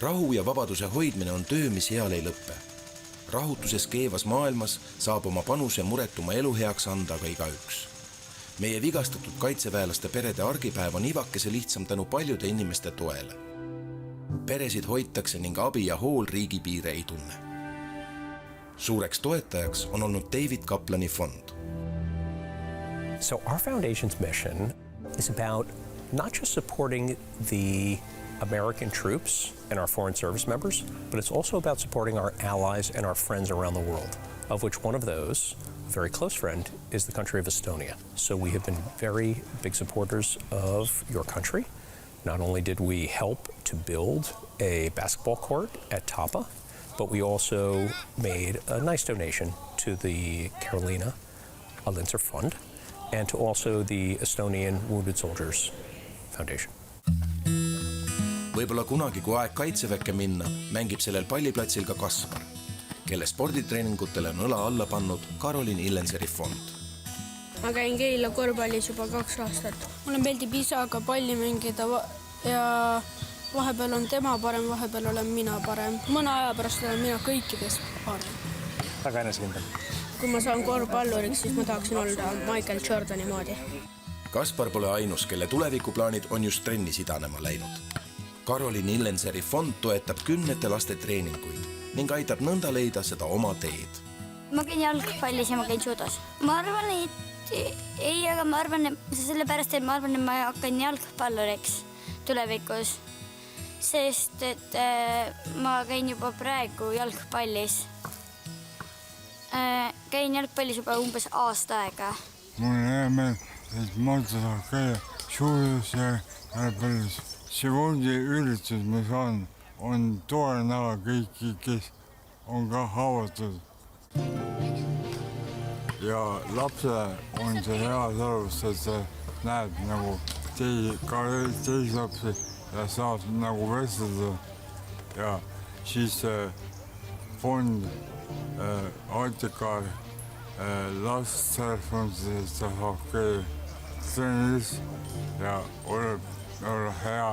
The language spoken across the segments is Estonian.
Rahu ja vabaduse hoidmine on töö, mis heal ei lõppe. Rahutuses keevas maailmas saab oma panuse muretuma elu heaks anda ka igaüks. Meie vigastatud kaitseväelaste perede argipäev on ivakese lihtsam tänu paljude inimeste toele. Peresid hoitakse ning abi ja hool riigipiire ei tunne. Suureks toetajaks on olnud David Kaplani fond. So our foundation's mission is about not just supporting the American troops and our foreign service members, but it's also about supporting our allies and our friends around the world, of which one of those, a very close friend, is the country of Estonia. So we have been very big supporters of your country. Not only did we help to build a basketball court at Tapa, but we also made a nice donation to the Karolina Alinser Fund and to also the Estonian Wounded Soldiers Foundation. Võib-olla kunagi, kui aeg kaitseväkke minna, mängib sellel palliplatsil ka Kaspar, kelle sporditreeningutele on õla alla pannud Karolin Illenseri fond. Ma käin Keila korvpallis juba 2 aastat. Mulle meeldib isaga palli mängida ja vahepeal on tema parem, vahepeal olen mina parem. Mõne aja pärast olen mina kõikides parem. Väga enesekindel. Kui ma saan korvpalluriks, siis ma tahaksin olla Michael Jordani moodi. Kaspar pole ainus, kelle tulevikuplaanid on just trennis idanema läinud. Karolin Illenseri fond toetab 10 laste treeninguid ning aitab nõnda leida seda oma teed. Ma käin jalgpallis ja ma käin judos. Ma arvan, aga ma arvan, et sellepärast, et ma hakkan jalgpalluriks tulevikus, sest et ma käin juba praegu jalgpallis. Käin jalgpallis juba umbes aasta aega. Mul on hea meel, et ma tahan käia judos ja jalgpallis. See fondi üritus, ma saan, on tore näha kõiki, kes on ka haavatud. Ja lapsele on see hea sellepärast, et see näeb nagu teisi lapsi ja saab nagu vestelda. Ja siis fond aitab ka last selles fondis, et ta saab käia trennis ja olla hea.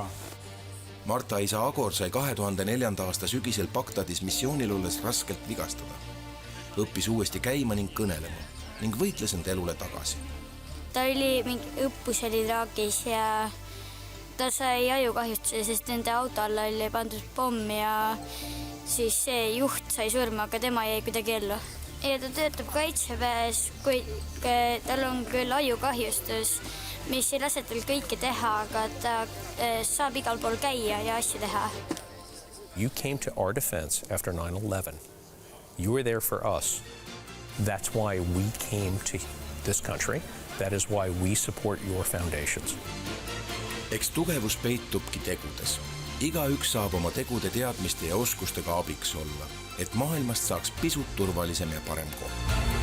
Marta isa Agor sai 2004. aasta sügisel Bagdadis missioonil olles raskelt vigastada. Õppis uuesti käima ning kõnelema ning võitles end elule tagasi. Ta oli mingi õppus oli Iraagis ja ta sai ajukahjustuse, sest nende auto alla oli pandud pomm ja siis see juht sai surma, aga tema jäi kuidagi ellu. Ja ta töötab kaitseväes, kui tal on küll ajukahjustus, mis ei lase tal kõike teha, aga ta saab igal pool käia ja asju teha. You came to our defense after 9/11. You were there for us. That's why we came to this country. That is why we support your foundations. Eks tugevus peitubki tegudes. Igaüks saab oma tegude teadmiste ja oskustega abiks olla, et maailmast saaks pisut turvalisem ja parem koht.